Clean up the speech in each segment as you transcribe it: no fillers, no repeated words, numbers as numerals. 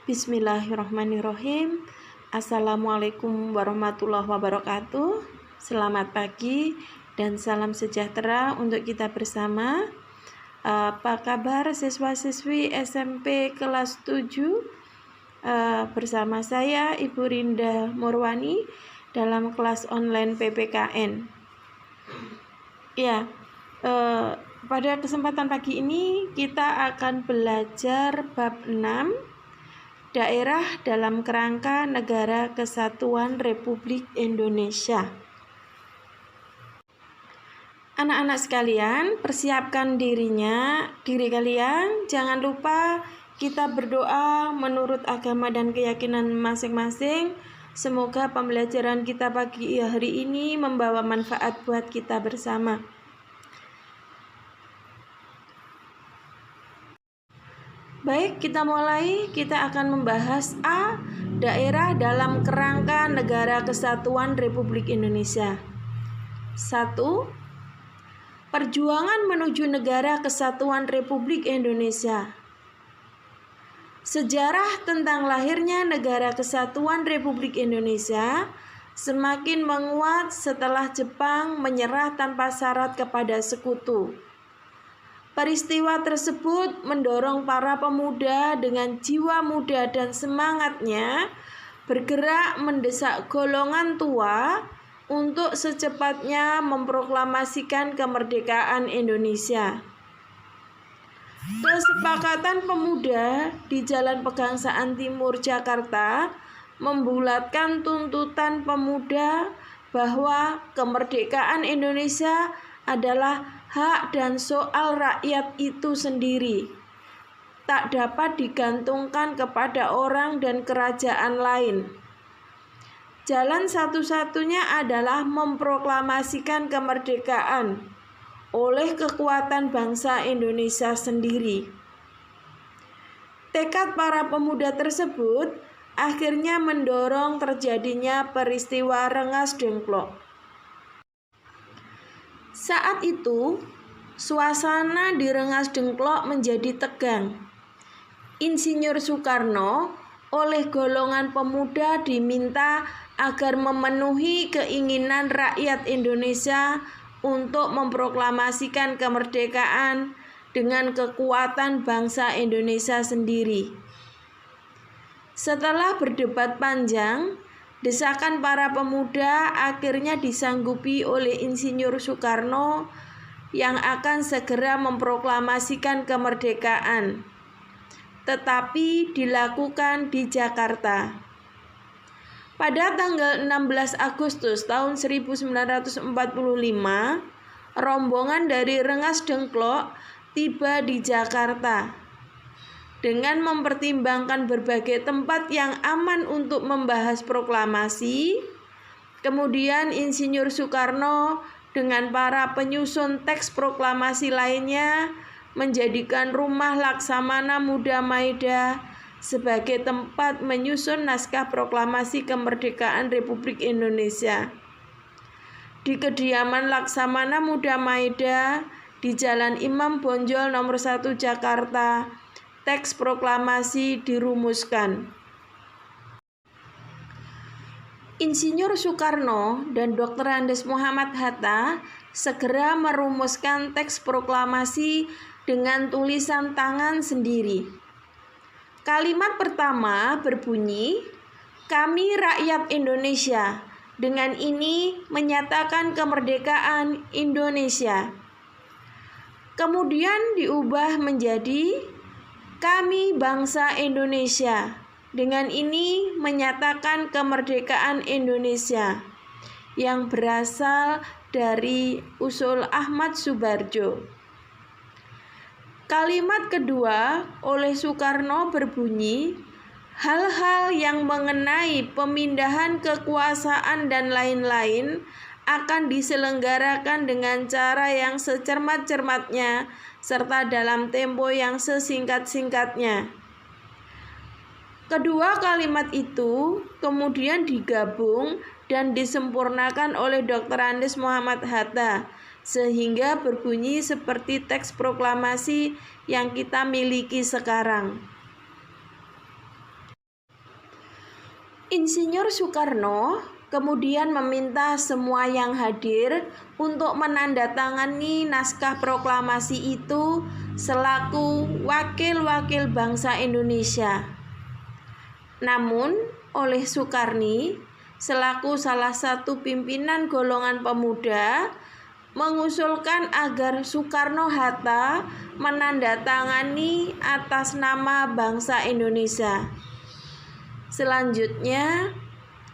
Bismillahirrahmanirrahim. Assalamualaikum warahmatullahi wabarakatuh. Selamat pagi dan salam sejahtera untuk kita bersama. Apa kabar siswa-siswi SMP kelas 7? Bersama saya Ibu Rinda Murwani dalam kelas online PPKN. Pada kesempatan pagi ini kita akan belajar bab 6, daerah dalam kerangka Negara Kesatuan Republik Indonesia. Anak-anak sekalian, persiapkan diri kalian. Jangan lupa kita berdoa menurut agama dan keyakinan masing-masing. Semoga pembelajaran kita pagi hari ini membawa manfaat buat kita bersama. Baik, kita mulai. Kita akan membahas A. Daerah dalam kerangka Negara Kesatuan Republik Indonesia. 1. Perjuangan menuju Negara Kesatuan Republik Indonesia. Sejarah tentang lahirnya Negara Kesatuan Republik Indonesia semakin menguat setelah Jepang menyerah tanpa syarat kepada sekutu. Peristiwa tersebut mendorong para pemuda dengan jiwa muda dan semangatnya bergerak mendesak golongan tua untuk secepatnya memproklamasikan kemerdekaan Indonesia. Kesepakatan pemuda di Jalan Pegangsaan Timur, Jakarta membulatkan tuntutan pemuda bahwa kemerdekaan Indonesia adalah hak dan soal rakyat itu sendiri, tak dapat digantungkan kepada orang dan kerajaan lain. Jalan satu-satunya adalah memproklamasikan kemerdekaan oleh kekuatan bangsa Indonesia sendiri. Tekad para pemuda tersebut akhirnya mendorong terjadinya peristiwa Rengas Dengklok. Saat itu, suasana di Rengas Dengklok menjadi tegang. Insinyur Soekarno oleh golongan pemuda diminta agar memenuhi keinginan rakyat Indonesia untuk memproklamasikan kemerdekaan dengan kekuatan bangsa Indonesia sendiri. Setelah berdebat panjang, desakan para pemuda akhirnya disanggupi oleh Insinyur Soekarno yang akan segera memproklamasikan kemerdekaan, tetapi dilakukan di Jakarta. Pada tanggal 16 Agustus tahun 1945, rombongan dari Rengas Dengklok tiba di Jakarta. Dengan mempertimbangkan berbagai tempat yang aman untuk membahas proklamasi, kemudian Insinyur Soekarno dengan para penyusun teks proklamasi lainnya menjadikan Rumah Laksamana Muda Maida sebagai tempat menyusun naskah proklamasi kemerdekaan Republik Indonesia. Di kediaman Laksamana Muda Maida di Jalan Imam Bonjol nomor 1 Jakarta, teks proklamasi dirumuskan. Insinyur Soekarno dan Dr. Andes Muhammad Hatta segera merumuskan teks proklamasi dengan tulisan tangan sendiri. Kalimat pertama berbunyi, "Kami rakyat Indonesia dengan ini menyatakan kemerdekaan Indonesia." Kemudian diubah menjadi, "Kami bangsa Indonesia dengan ini menyatakan kemerdekaan Indonesia," yang berasal dari usul Ahmad Subarjo. Kalimat kedua oleh Soekarno berbunyi, "Hal-hal yang mengenai pemindahan kekuasaan dan lain-lain akan diselenggarakan dengan cara yang secermat-cermatnya serta dalam tempo yang sesingkat-singkatnya." Kedua kalimat itu kemudian digabung dan disempurnakan oleh Dr. Andes Muhammad Hatta sehingga berbunyi seperti teks proklamasi yang kita miliki sekarang. Insinyur Soekarno kemudian meminta semua yang hadir untuk menandatangani naskah proklamasi itu selaku wakil-wakil bangsa Indonesia. Namun, oleh Soekarni selaku salah satu pimpinan golongan pemuda mengusulkan agar Soekarno-Hatta menandatangani atas nama bangsa Indonesia. Selanjutnya,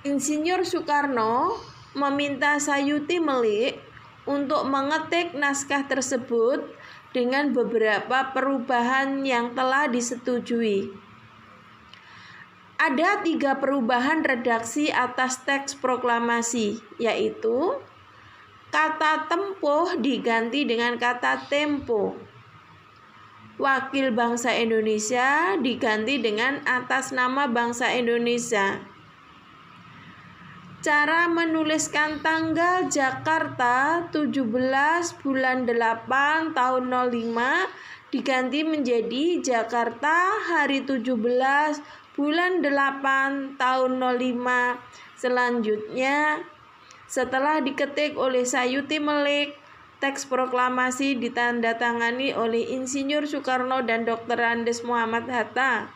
Insinyur Soekarno meminta Sayuti Melik untuk mengetik naskah tersebut dengan beberapa perubahan yang telah disetujui. Ada 3 perubahan redaksi atas teks proklamasi, yaitu kata tempuh diganti dengan kata tempo. Wakil bangsa Indonesia diganti dengan atas nama bangsa Indonesia. Cara menuliskan tanggal Jakarta 17 bulan 8 tahun 05 diganti menjadi Jakarta hari 17 bulan 8 tahun 05. Selanjutnya, setelah diketik oleh Sayuti Melik, teks proklamasi ditandatangani oleh Insinyur Soekarno dan Dr. Andes Muhammad Hatta.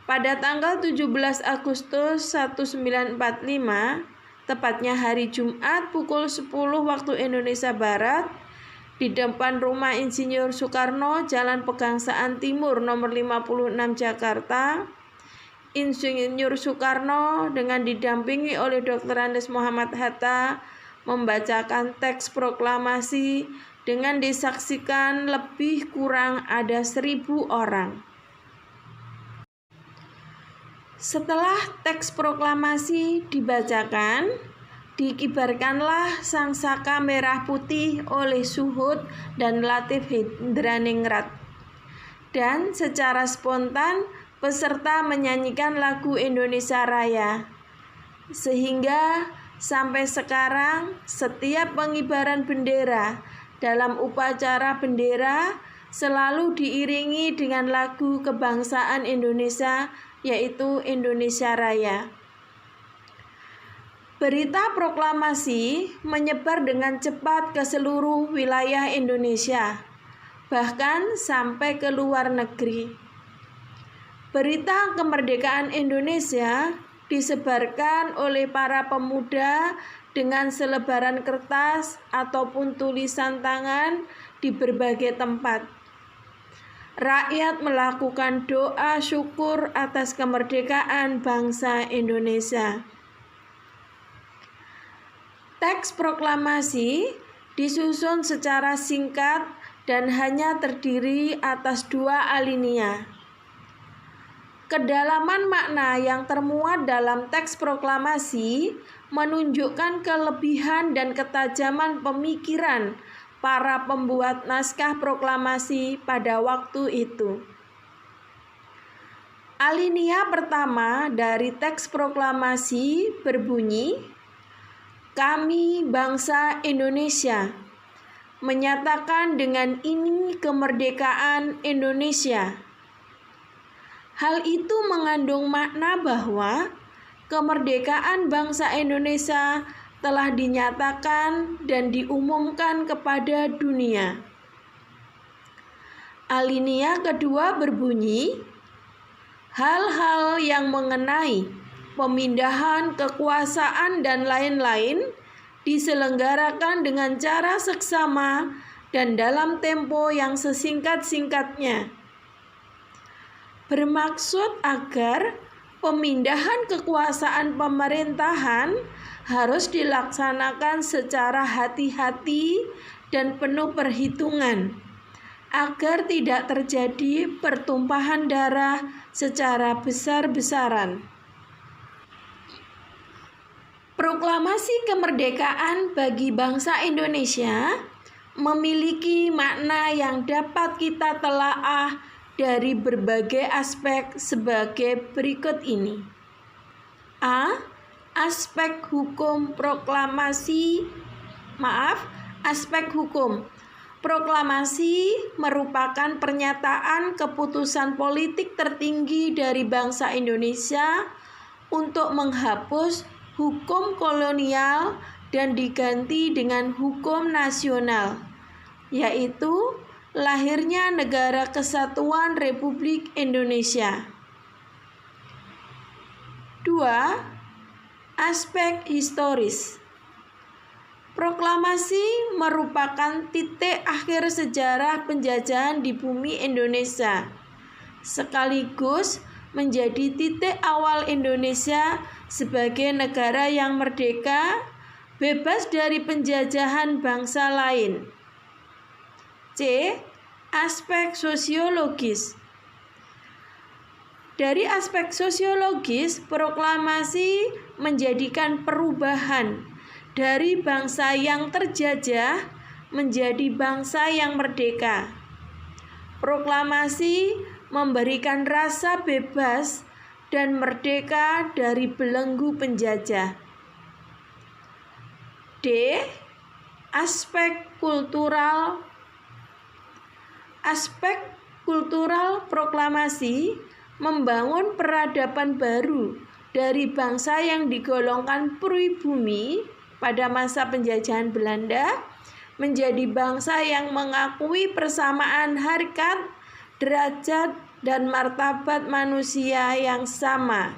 Pada tanggal 17 Agustus 1945, tepatnya hari Jumat pukul 10 waktu Indonesia Barat, di depan rumah Insinyur Soekarno, Jalan Pegangsaan Timur nomor 56 Jakarta, Insinyur Soekarno dengan didampingi oleh Dr. Andes Muhammad Hatta membacakan teks proklamasi dengan disaksikan lebih kurang ada 1.000 orang. Setelah teks proklamasi dibacakan, dikibarkanlah sangsaka merah putih oleh Suhud dan Latif Hindraningrat. Dan secara spontan peserta menyanyikan lagu Indonesia Raya. Sehingga sampai sekarang setiap pengibaran bendera dalam upacara bendera selalu diiringi dengan lagu kebangsaan Indonesia, yaitu Indonesia Raya. Berita proklamasi menyebar dengan cepat ke seluruh wilayah Indonesia, bahkan sampai ke luar negeri. Berita kemerdekaan Indonesia disebarkan oleh para pemuda dengan selebaran kertas ataupun tulisan tangan di berbagai tempat. Rakyat melakukan doa syukur atas kemerdekaan bangsa Indonesia. Teks proklamasi disusun secara singkat dan hanya terdiri atas 2 alinea. Kedalaman makna yang termuat dalam teks proklamasi menunjukkan kelebihan dan ketajaman pemikiran para pembuat naskah proklamasi pada waktu itu. Alinea pertama dari teks proklamasi berbunyi, "Kami bangsa Indonesia menyatakan dengan ini kemerdekaan Indonesia." Hal itu mengandung makna bahwa kemerdekaan bangsa Indonesia telah dinyatakan dan diumumkan kepada dunia. Alinea kedua berbunyi, hal-hal yang mengenai pemindahan kekuasaan dan lain-lain diselenggarakan dengan cara seksama dan dalam tempo yang sesingkat-singkatnya. Bermaksud agar pemindahan kekuasaan pemerintahan harus dilaksanakan secara hati-hati dan penuh perhitungan agar tidak terjadi pertumpahan darah secara besar-besaran. Proklamasi kemerdekaan bagi bangsa Indonesia memiliki makna yang dapat kita telaah dari berbagai aspek sebagai berikut ini. A. Aspek hukum aspek hukum. Proklamasi merupakan pernyataan keputusan politik tertinggi dari bangsa Indonesia untuk menghapus hukum kolonial dan diganti dengan hukum nasional, yaitu lahirnya Negara Kesatuan Republik Indonesia. 2. Aspek historis. Proklamasi merupakan titik akhir sejarah penjajahan di bumi Indonesia, sekaligus menjadi titik awal Indonesia sebagai negara yang merdeka, bebas dari penjajahan bangsa lain. C. Aspek sosiologis. Dari aspek sosiologis, proklamasi menjadikan perubahan dari bangsa yang terjajah menjadi bangsa yang merdeka. Proklamasi memberikan rasa bebas dan merdeka dari belenggu penjajah. D. Aspek kultural. Aspek kultural proklamasi membangun peradaban baru dari bangsa yang digolongkan pribumi pada masa penjajahan Belanda menjadi bangsa yang mengakui persamaan harkat, derajat, dan martabat manusia yang sama.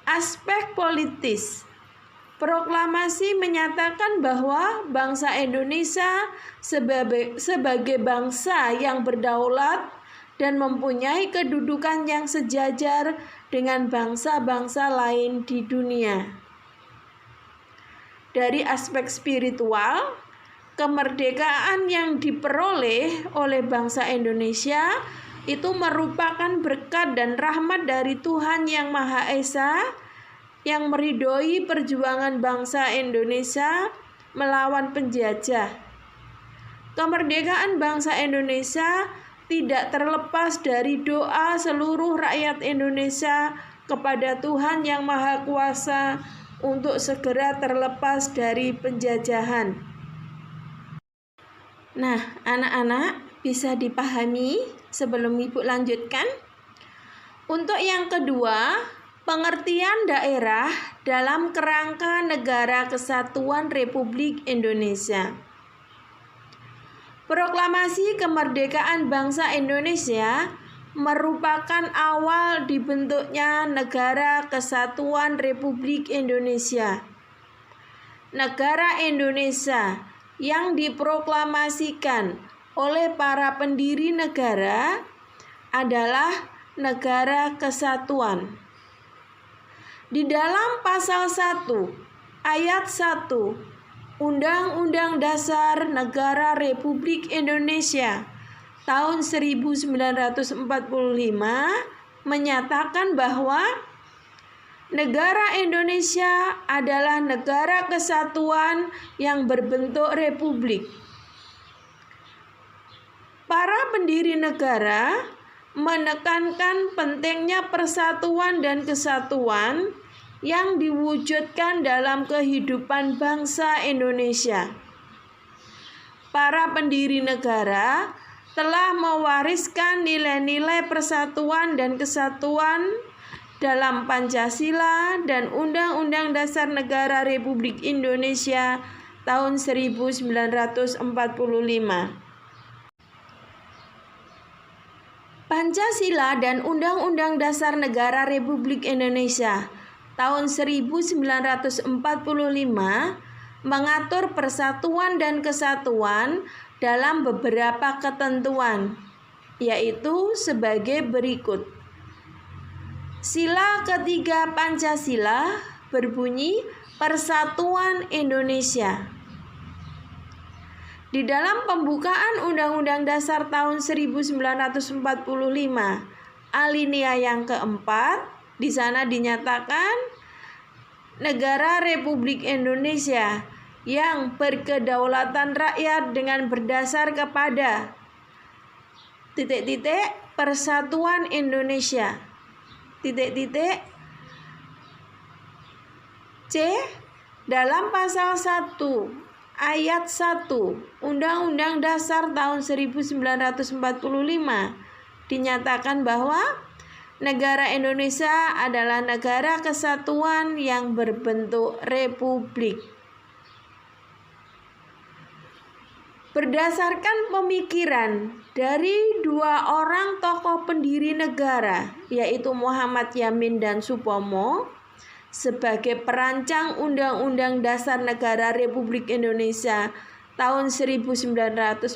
Aspek politis. Proklamasi menyatakan bahwa bangsa Indonesia sebagai bangsa yang berdaulat dan mempunyai kedudukan yang sejajar dengan bangsa-bangsa lain di dunia. Dari aspek spiritual, kemerdekaan yang diperoleh oleh bangsa Indonesia itu merupakan berkat dan rahmat dari Tuhan Yang Maha Esa yang meridhoi perjuangan bangsa Indonesia melawan penjajah. Kemerdekaan bangsa Indonesia tidak terlepas dari doa seluruh rakyat Indonesia kepada Tuhan Yang Maha Kuasa untuk segera terlepas dari penjajahan. Nah, anak-anak bisa dipahami sebelum Ibu lanjutkan? Untuk yang kedua, pengertian daerah dalam kerangka Negara Kesatuan Republik Indonesia. Proklamasi kemerdekaan bangsa Indonesia merupakan awal dibentuknya Negara Kesatuan Republik Indonesia. Negara Indonesia yang diproklamasikan oleh para pendiri negara adalah Negara Kesatuan. Di dalam pasal 1 ayat 1 Undang-Undang Dasar Negara Republik Indonesia tahun 1945 menyatakan bahwa negara Indonesia adalah negara kesatuan yang berbentuk republik. Para pendiri negara menekankan pentingnya persatuan dan kesatuan yang diwujudkan dalam kehidupan bangsa Indonesia. Para pendiri negara telah mewariskan nilai-nilai persatuan dan kesatuan dalam Pancasila dan Undang-Undang Dasar Negara Republik Indonesia tahun 1945. Pancasila dan Undang-Undang Dasar Negara Republik Indonesia tahun 1945 mengatur persatuan dan kesatuan dalam beberapa ketentuan, yaitu sebagai berikut. Sila ketiga Pancasila berbunyi Persatuan Indonesia. Di dalam pembukaan Undang-Undang Dasar tahun 1945, alinea yang keempat, di sana dinyatakan Negara Republik Indonesia yang berkedaulatan rakyat dengan berdasar kepada Persatuan Indonesia. C. Dalam pasal 1 ayat 1 Undang-Undang Dasar tahun 1945 dinyatakan bahwa negara Indonesia adalah negara kesatuan yang berbentuk republik. Berdasarkan pemikiran dari dua orang tokoh pendiri negara, yaitu Muhammad Yamin dan Supomo, sebagai perancang Undang-Undang Dasar Negara Republik Indonesia tahun 1945,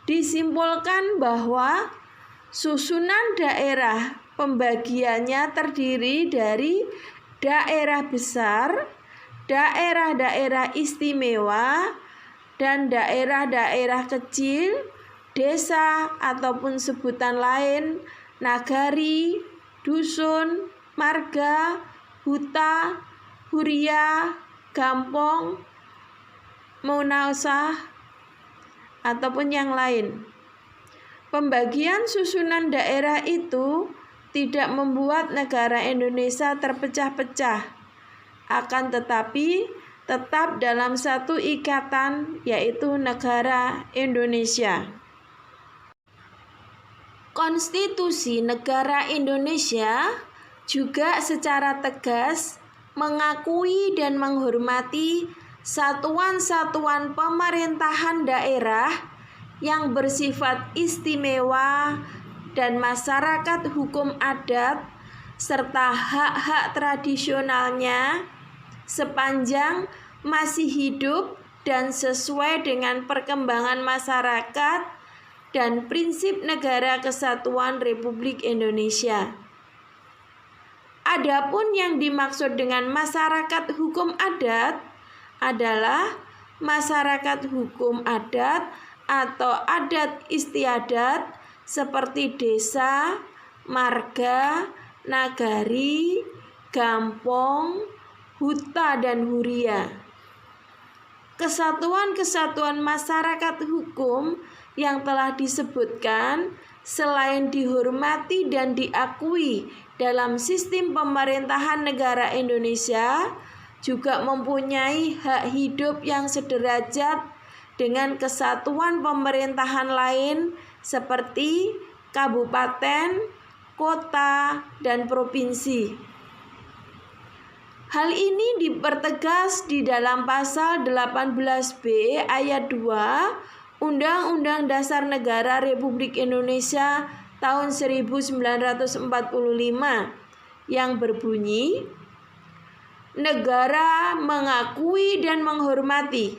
disimpulkan bahwa susunan daerah pembagiannya terdiri dari daerah besar, daerah-daerah istimewa, dan daerah-daerah kecil, desa ataupun sebutan lain, nagari, dusun, marga, huta, huria, gampong, munausah, ataupun yang lain. Pembagian susunan daerah itu tidak membuat negara Indonesia terpecah-pecah, akan tetapi tetap dalam satu ikatan, yaitu negara Indonesia. Konstitusi negara Indonesia juga secara tegas mengakui dan menghormati satuan-satuan pemerintahan daerah yang bersifat istimewa dan masyarakat hukum adat serta hak-hak tradisionalnya sepanjang masih hidup dan sesuai dengan perkembangan masyarakat dan prinsip negara kesatuan Republik Indonesia. Adapun yang dimaksud dengan masyarakat hukum adat adalah masyarakat hukum adat atau adat istiadat seperti desa, marga, nagari, gampong, huta, dan huria. Kesatuan-kesatuan masyarakat hukum yang telah disebutkan selain dihormati dan diakui dalam sistem pemerintahan negara Indonesia, juga mempunyai hak hidup yang sederajat dengan kesatuan pemerintahan lain seperti kabupaten, kota, dan provinsi. Hal ini dipertegas di dalam pasal 18B ayat 2 Undang-Undang Dasar Negara Republik Indonesia tahun 1945 yang berbunyi, negara mengakui dan menghormati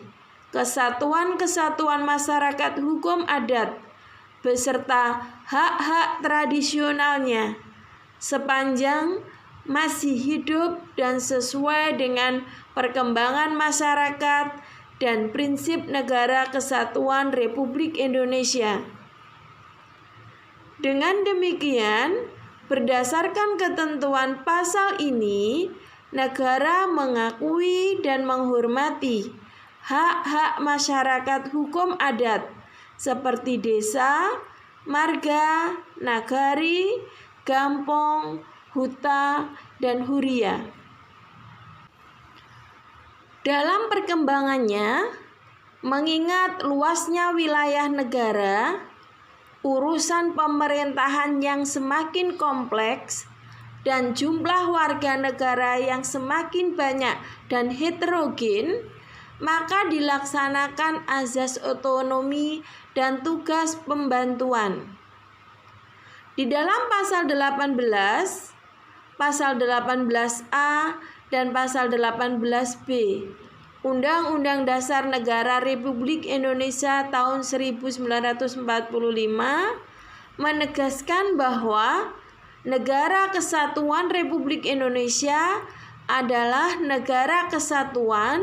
kesatuan-kesatuan masyarakat hukum adat beserta hak-hak tradisionalnya sepanjang masih hidup dan sesuai dengan perkembangan masyarakat dan prinsip negara kesatuan Republik Indonesia. Dengan demikian, berdasarkan ketentuan pasal ini, negara mengakui dan menghormati hak-hak masyarakat hukum adat seperti desa, marga, nagari, gampong, huta, dan huria. Dalam perkembangannya, mengingat luasnya wilayah negara, urusan pemerintahan yang semakin kompleks, dan jumlah warga negara yang semakin banyak dan heterogen, maka dilaksanakan azas otonomi dan tugas pembantuan. Di dalam pasal 18, pasal 18A, dan pasal 18B Undang-Undang Dasar Negara Republik Indonesia tahun 1945 menegaskan bahwa negara kesatuan Republik Indonesia adalah negara kesatuan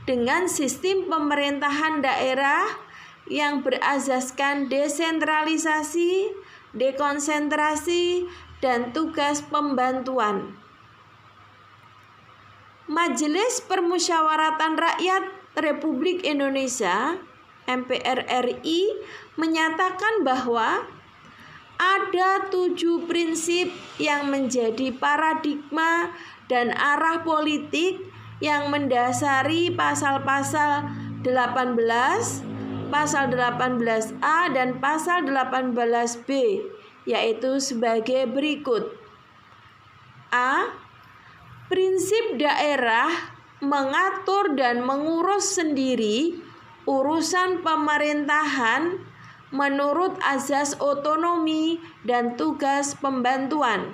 dengan sistem pemerintahan daerah yang berasaskan desentralisasi, dekonsentrasi, dan tugas pembantuan. Majelis Permusyawaratan Rakyat Republik Indonesia (MPR RI) menyatakan bahwa ada 7 prinsip yang menjadi paradigma dan arah politik yang mendasari pasal-pasal 18, pasal 18A, dan pasal 18B, yaitu sebagai berikut. A. Prinsip daerah mengatur dan mengurus sendiri urusan pemerintahan menurut azas otonomi dan tugas pembantuan.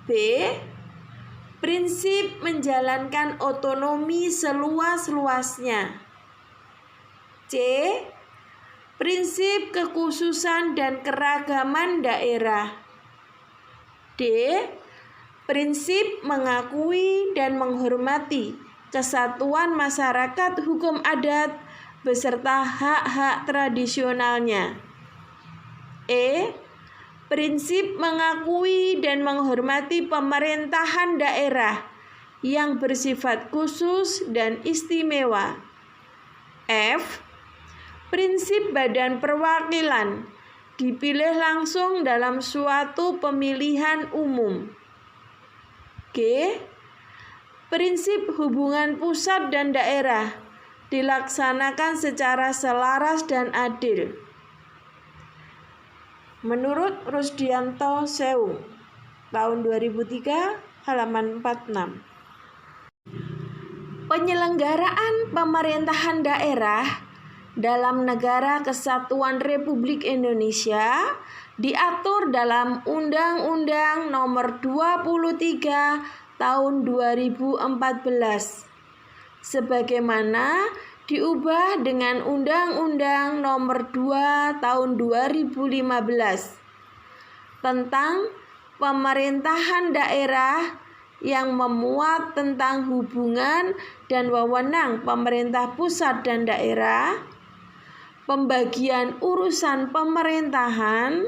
B. Prinsip menjalankan otonomi seluas-luasnya. C. Prinsip kekhususan dan keragaman daerah. D. Prinsip mengakui dan menghormati kesatuan masyarakat hukum adat beserta hak-hak tradisionalnya. E. Prinsip mengakui dan menghormati pemerintahan daerah yang bersifat khusus dan istimewa. F. Prinsip badan perwakilan dipilih langsung dalam suatu pemilihan umum. G. Prinsip hubungan pusat dan daerah dilaksanakan secara selaras dan adil. Menurut Rusdianto Seung, tahun 2003, halaman 46. Penyelenggaraan pemerintahan daerah dalam Negara Kesatuan Republik Indonesia diatur dalam Undang-Undang Nomor 23 Tahun 2014 sebagaimana diubah dengan Undang-Undang Nomor 2 Tahun 2015 tentang pemerintahan daerah yang memuat tentang hubungan dan wewenang pemerintah pusat dan daerah, pembagian urusan pemerintahan,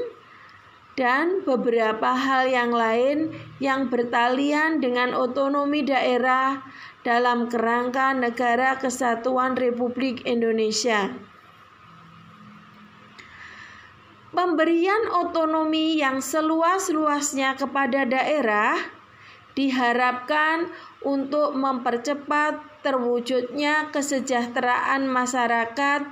dan beberapa hal yang lain yang bertalian dengan otonomi daerah dalam kerangka Negara Kesatuan Republik Indonesia. Pemberian otonomi yang seluas-luasnya kepada daerah diharapkan untuk mempercepat terwujudnya kesejahteraan masyarakat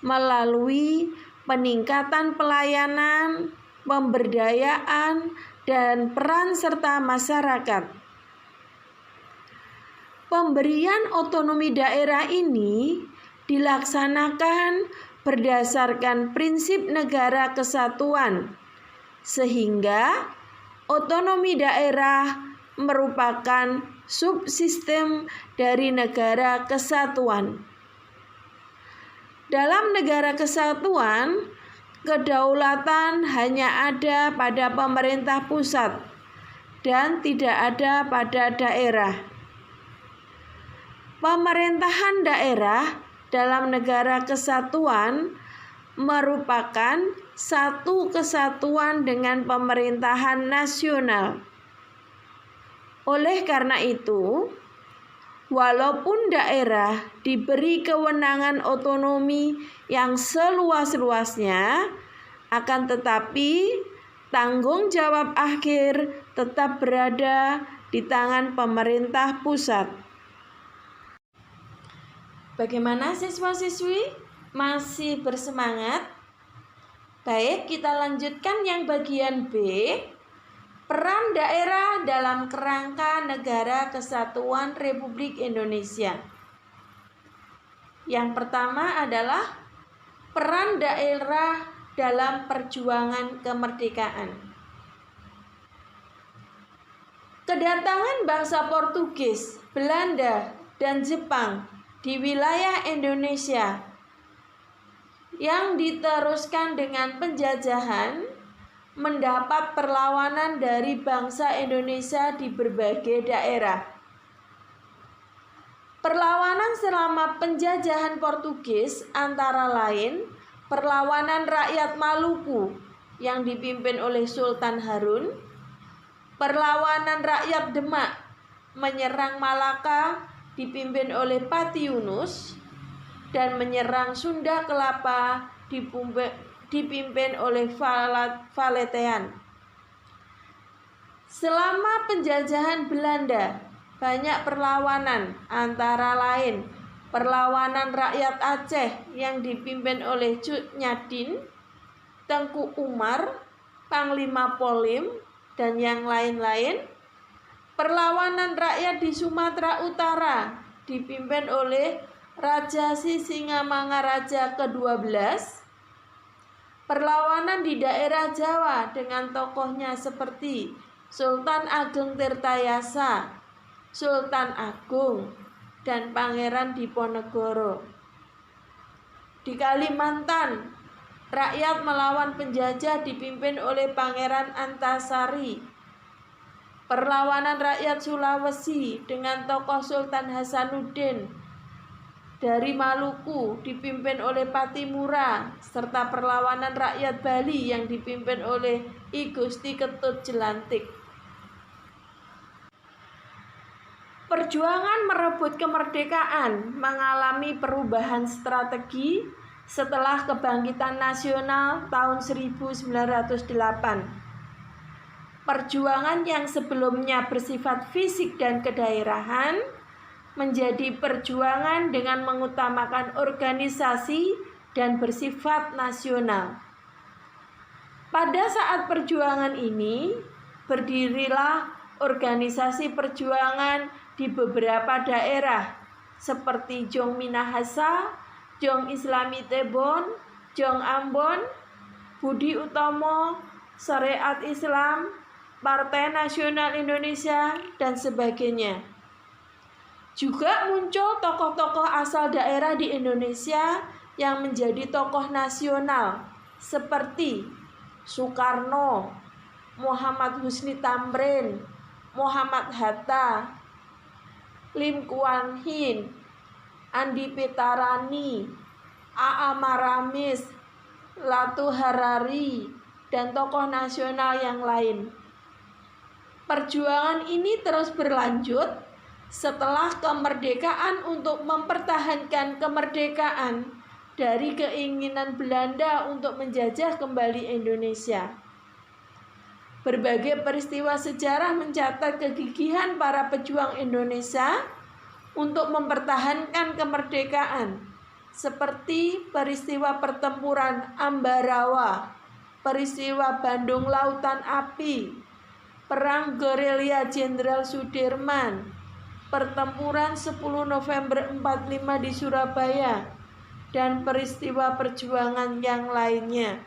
melalui peningkatan pelayanan, pemberdayaan, dan peran serta masyarakat. Pemberian otonomi daerah ini dilaksanakan berdasarkan prinsip negara kesatuan, sehingga otonomi daerah merupakan subsistem dari negara kesatuan. Dalam negara kesatuan, kedaulatan hanya ada pada pemerintah pusat dan tidak ada pada daerah. Pemerintahan daerah dalam negara kesatuan merupakan satu kesatuan dengan pemerintahan nasional. Oleh karena itu, walaupun daerah diberi kewenangan otonomi yang seluas-luasnya, akan tetapi tanggung jawab akhir tetap berada di tangan pemerintah pusat. Bagaimana siswa-siswi? Masih bersemangat? Baik, kita lanjutkan yang bagian B. Peran daerah dalam kerangka Negara Kesatuan Republik Indonesia. Yang pertama adalah peran daerah dalam perjuangan kemerdekaan. Kedatangan bangsa Portugis, Belanda, dan Jepang di wilayah Indonesia yang diteruskan dengan penjajahan mendapat perlawanan dari bangsa Indonesia di berbagai daerah. Perlawanan selama penjajahan Portugis antara lain perlawanan rakyat Maluku yang dipimpin oleh Sultan Harun, perlawanan rakyat Demak menyerang Malaka dipimpin oleh Pati Yunus, dan menyerang Sunda Kelapa dipimpin oleh Valetean. Selama penjajahan Belanda, banyak perlawanan, antara lain perlawanan rakyat Aceh yang dipimpin oleh Cut Nyadin, Tengku Umar, Panglima Polim, dan yang lain-lain. Perlawanan rakyat di Sumatera Utara dipimpin oleh Raja Sisingamangaraja ke-12. Perlawanan di daerah Jawa dengan tokohnya seperti Sultan Ageng Tirtayasa, Sultan Agung, dan Pangeran Diponegoro. Di Kalimantan, rakyat melawan penjajah dipimpin oleh Pangeran Antasari. Perlawanan rakyat Sulawesi dengan tokoh Sultan Hasanuddin dari Maluku dipimpin oleh Patimura, serta perlawanan rakyat Bali yang dipimpin oleh I Gusti Ketut Jelantik. Perjuangan merebut kemerdekaan mengalami perubahan strategi setelah kebangkitan nasional tahun 1908. Perjuangan yang sebelumnya bersifat fisik dan kedaerahan menjadi perjuangan dengan mengutamakan organisasi dan bersifat nasional. Pada saat perjuangan ini, berdirilah organisasi perjuangan di beberapa daerah seperti Jong Minahasa, Jong Islami Tebon, Jong Ambon, Budi Utomo, Syariat Islam, Partai Nasional Indonesia, dan sebagainya. Juga muncul tokoh-tokoh asal daerah di Indonesia yang menjadi tokoh nasional seperti Soekarno, Muhammad Husni Tamrin, Muhammad Hatta, Lim Kuan Yin, Andi Petarani, A.A. Maramis, Latu Harari, dan tokoh nasional yang lain. Perjuangan ini terus berlanjut setelah kemerdekaan untuk mempertahankan kemerdekaan dari keinginan Belanda untuk menjajah kembali Indonesia. Berbagai peristiwa sejarah mencatat kegigihan para pejuang Indonesia untuk mempertahankan kemerdekaan, seperti peristiwa pertempuran Ambarawa, peristiwa Bandung Lautan Api, Perang Gerilya Jenderal Sudirman, pertempuran 10 November 45 di Surabaya, dan peristiwa perjuangan yang lainnya.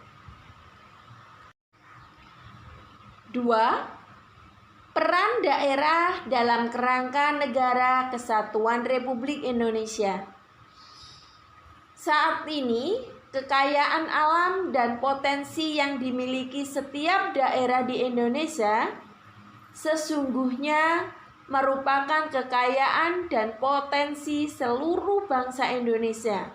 2. Peran daerah dalam kerangka Negara Kesatuan Republik Indonesia. Saat ini, kekayaan alam dan potensi yang dimiliki setiap daerah di Indonesia sesungguhnya merupakan kekayaan dan potensi seluruh bangsa Indonesia,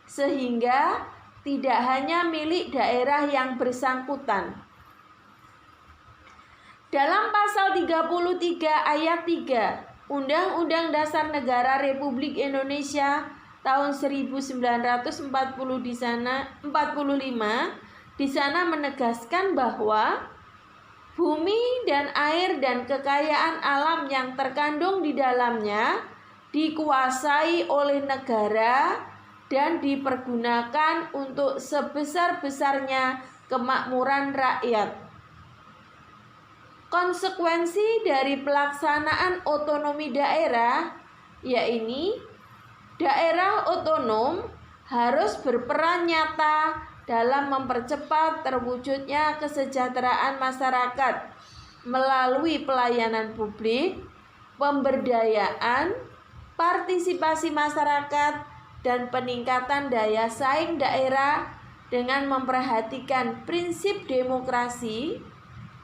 sehingga tidak hanya milik daerah yang bersangkutan. Dalam pasal 33 ayat 3 Undang-Undang Dasar Negara Republik Indonesia tahun 1945 di sana menegaskan bahwa bumi dan air dan kekayaan alam yang terkandung di dalamnya dikuasai oleh negara dan dipergunakan untuk sebesar-besarnya kemakmuran rakyat. Konsekuensi dari pelaksanaan otonomi daerah, yaitu daerah otonom harus berperan nyata dalam mempercepat terwujudnya kesejahteraan masyarakat melalui pelayanan publik, pemberdayaan, partisipasi masyarakat, dan peningkatan daya saing daerah dengan memperhatikan prinsip demokrasi,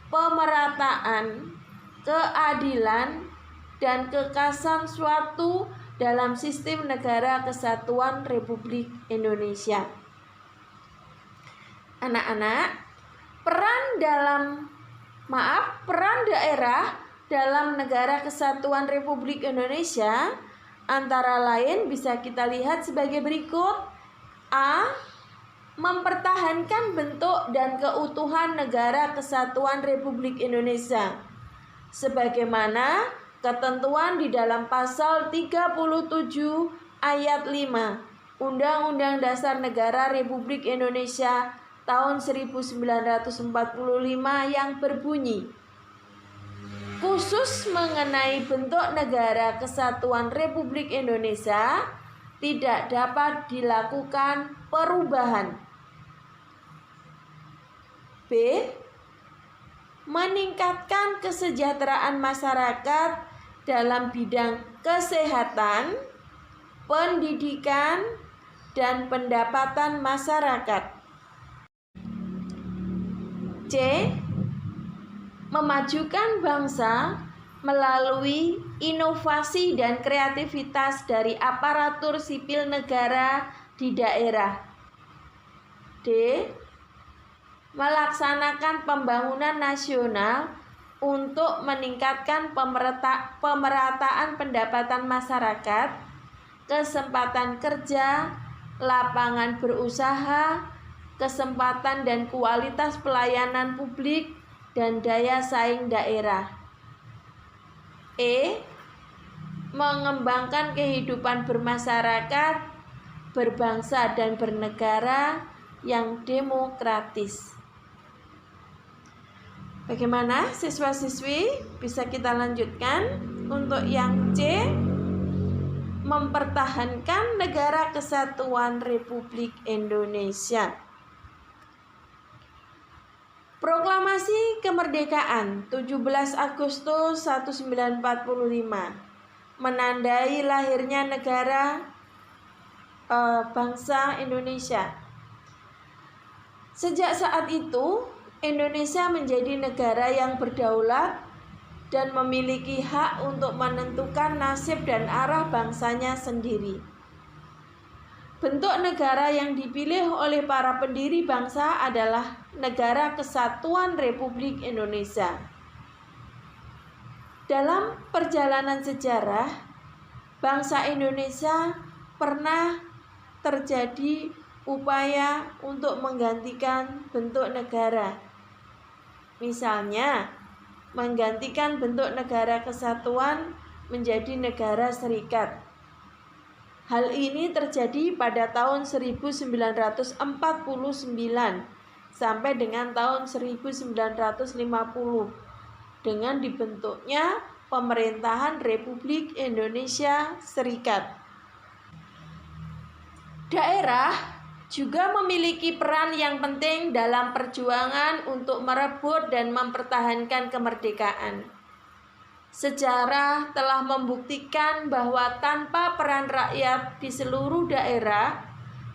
pemerataan, keadilan, dan kekasan suatu dalam sistem negara kesatuan Republik Indonesia. Anak-anak, peran daerah dalam negara kesatuan Republik Indonesia antara lain bisa kita lihat sebagai berikut. A. Mempertahankan bentuk dan keutuhan negara kesatuan Republik Indonesia sebagaimana ketentuan di dalam pasal 37 ayat 5 Undang-Undang Dasar Negara Republik Indonesia tahun 1945 yang berbunyi, khusus mengenai bentuk negara kesatuan Republik Indonesia tidak dapat dilakukan perubahan. B. Meningkatkan kesejahteraan masyarakat dalam bidang kesehatan, pendidikan, dan pendapatan masyarakat. C. Memajukan bangsa melalui inovasi dan kreativitas dari aparatur sipil negara di daerah. D. Melaksanakan pembangunan nasional untuk meningkatkan pemerataan pendapatan masyarakat, kesempatan kerja, lapangan berusaha, kesempatan dan kualitas pelayanan publik, dan daya saing daerah. E. Mengembangkan kehidupan bermasyarakat, berbangsa, dan bernegara yang demokratis. Bagaimana siswa-siswi? Bisa kita lanjutkan. Untuk yang C, mempertahankan negara kesatuan Republik Indonesia. Proklamasi Kemerdekaan 17 Agustus 1945 menandai lahirnya negara bangsa Indonesia. Sejak saat itu, Indonesia menjadi negara yang berdaulat dan memiliki hak untuk menentukan nasib dan arah bangsanya sendiri. Bentuk negara yang dipilih oleh para pendiri bangsa adalah Negara Kesatuan Republik Indonesia. Dalam perjalanan sejarah, bangsa Indonesia pernah terjadi upaya untuk menggantikan bentuk negara. Misalnya, menggantikan bentuk negara kesatuan menjadi negara serikat. Hal ini terjadi pada tahun 1949 sampai dengan tahun 1950 dengan dibentuknya pemerintahan Republik Indonesia Serikat. Daerah juga memiliki peran yang penting dalam perjuangan untuk merebut dan mempertahankan kemerdekaan. Sejarah telah membuktikan bahwa tanpa peran rakyat di seluruh daerah,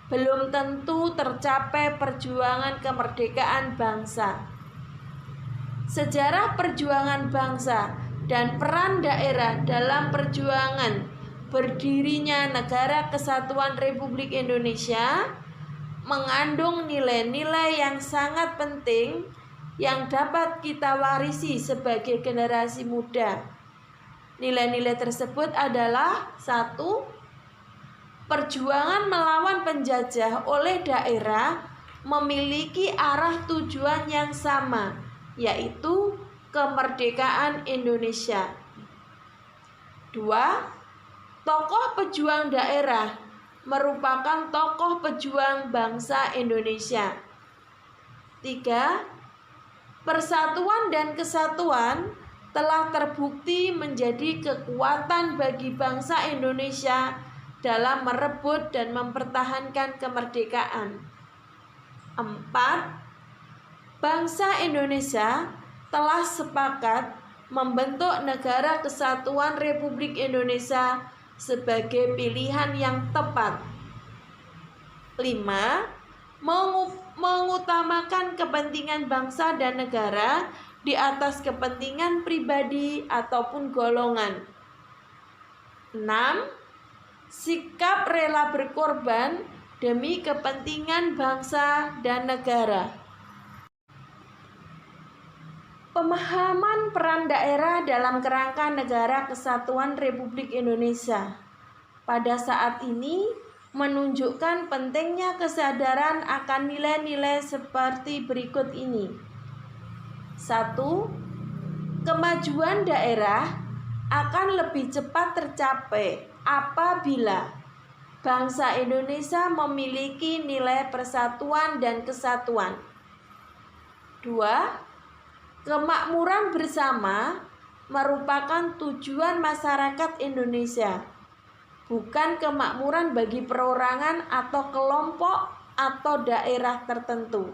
belum tentu tercapai perjuangan kemerdekaan bangsa. Sejarah perjuangan bangsa dan peran daerah dalam perjuangan berdirinya Negara Kesatuan Republik Indonesia mengandung nilai-nilai yang sangat penting yang dapat kita warisi sebagai generasi muda. Nilai-nilai tersebut adalah 1. Perjuangan melawan penjajah oleh daerah memiliki arah tujuan yang sama, yaitu kemerdekaan Indonesia. 2. Tokoh pejuang daerah merupakan tokoh pejuang bangsa Indonesia. 3. Persatuan dan kesatuan telah terbukti menjadi kekuatan bagi bangsa Indonesia dalam merebut dan mempertahankan kemerdekaan. 4. Bangsa Indonesia telah sepakat membentuk Negara Kesatuan Republik Indonesia sebagai pilihan yang tepat. 5. Mengutamakan kepentingan bangsa dan negara di atas kepentingan pribadi ataupun golongan. 6. Sikap rela berkorban demi kepentingan bangsa dan negara. Pemahaman peran daerah dalam kerangka Negara Kesatuan Republik Indonesia pada saat ini menunjukkan pentingnya kesadaran akan nilai-nilai seperti berikut ini. 1. Kemajuan daerah akan lebih cepat tercapai apabila bangsa Indonesia memiliki nilai persatuan dan kesatuan. 2. Kemakmuran bersama merupakan tujuan masyarakat Indonesia, bukan kemakmuran bagi perorangan atau kelompok atau daerah tertentu.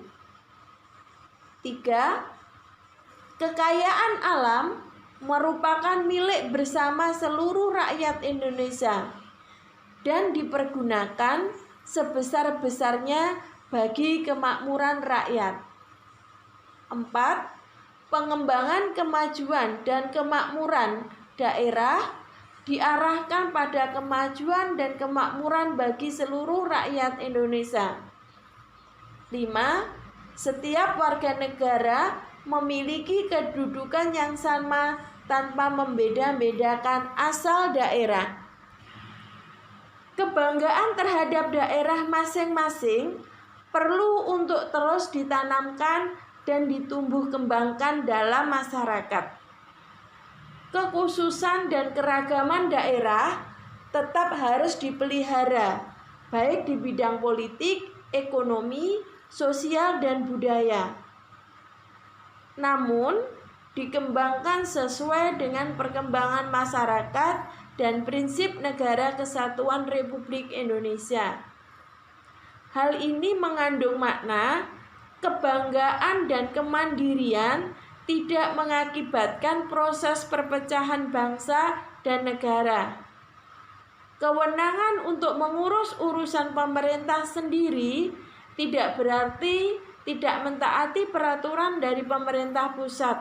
3. Kekayaan alam merupakan milik bersama seluruh rakyat Indonesia dan dipergunakan sebesar-besarnya bagi kemakmuran rakyat. 4. Pengembangan kemajuan dan kemakmuran daerah diarahkan pada kemajuan dan kemakmuran bagi seluruh rakyat Indonesia. 5. Setiap warga negara memiliki kedudukan yang sama tanpa membeda-bedakan asal daerah. Kebanggaan terhadap daerah masing-masing perlu untuk terus ditanamkan dan ditumbuh kembangkan dalam masyarakat. Kekhususan dan keragaman daerah tetap harus dipelihara, baik di bidang politik, ekonomi, sosial, dan budaya. Namun, dikembangkan sesuai dengan perkembangan masyarakat dan prinsip Negara Kesatuan Republik Indonesia. Hal ini mengandung makna kebanggaan dan kemandirian tidak mengakibatkan proses perpecahan bangsa dan negara. Kewenangan untuk mengurus urusan pemerintah sendiri tidak berarti tidak mentaati peraturan dari pemerintah pusat,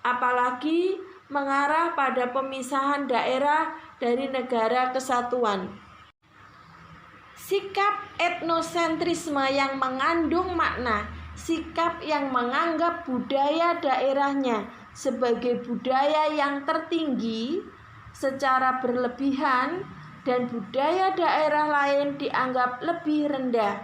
apalagi mengarah pada pemisahan daerah dari negara kesatuan. Sikap etnosentrisme yang mengandung makna sikap yang menganggap budaya daerahnya sebagai budaya yang tertinggi secara berlebihan dan budaya daerah lain dianggap lebih rendah.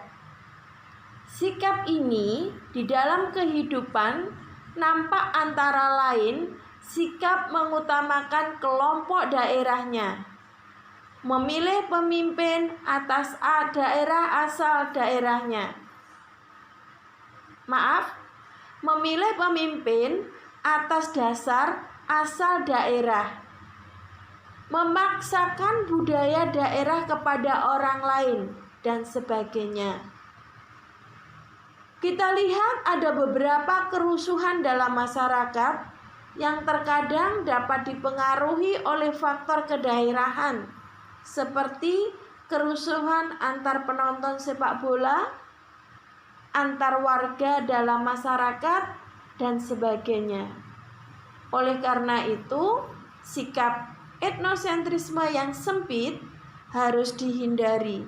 Sikap ini di dalam kehidupan nampak antara lain sikap mengutamakan kelompok daerahnya, memilih pemimpin atas daerah asal daerahnya. Memilih pemimpin atas dasar asal daerah, memaksakan budaya daerah kepada orang lain, dan sebagainya. Kita lihat ada beberapa kerusuhan dalam masyarakat yang terkadang dapat dipengaruhi oleh faktor kedaerahan, seperti kerusuhan antar penonton sepak bola, antar warga dalam masyarakat, dan sebagainya. Oleh karena itu, sikap etnosentrisme yang sempit harus dihindari.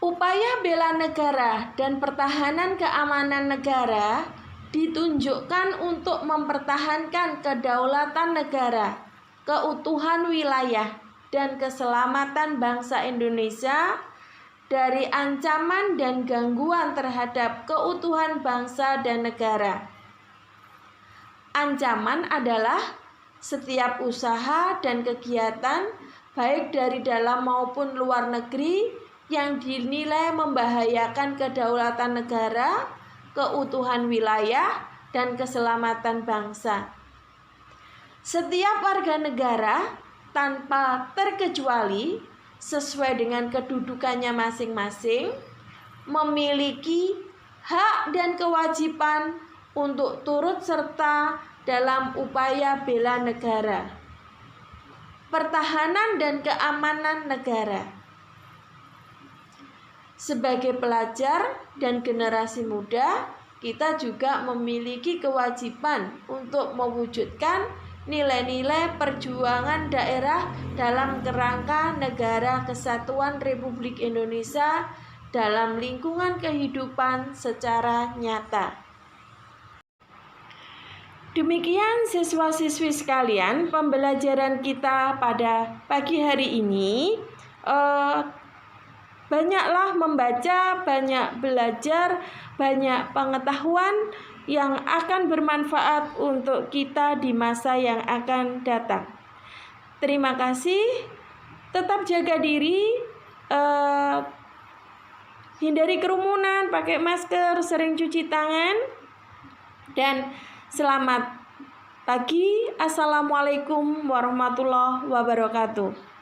Upaya bela negara dan pertahanan keamanan negara ditunjukkan untuk mempertahankan kedaulatan negara, keutuhan wilayah, dan keselamatan bangsa Indonesia dari ancaman dan gangguan terhadap keutuhan bangsa dan negara. Ancaman adalah setiap usaha dan kegiatan, baik dari dalam maupun luar negeri, yang dinilai membahayakan kedaulatan negara, keutuhan wilayah, dan keselamatan bangsa. Setiap warga negara tanpa terkecuali sesuai dengan kedudukannya masing-masing memiliki hak dan kewajiban untuk turut serta dalam upaya bela negara, pertahanan dan keamanan negara. Sebagai pelajar dan generasi muda, kita juga memiliki kewajiban untuk mewujudkan nilai-nilai perjuangan daerah dalam kerangka Negara Kesatuan Republik Indonesia dalam lingkungan kehidupan secara nyata. Demikian siswa-siswi sekalian, pembelajaran kita pada pagi hari ini. Banyaklah membaca, banyak belajar, banyak pengetahuan yang akan bermanfaat untuk kita di masa yang akan datang. Terima kasih. tetap jaga diri, hindari kerumunan, pakai masker, sering cuci tangan, dan selamat pagi. Assalamualaikum warahmatullahi wabarakatuh.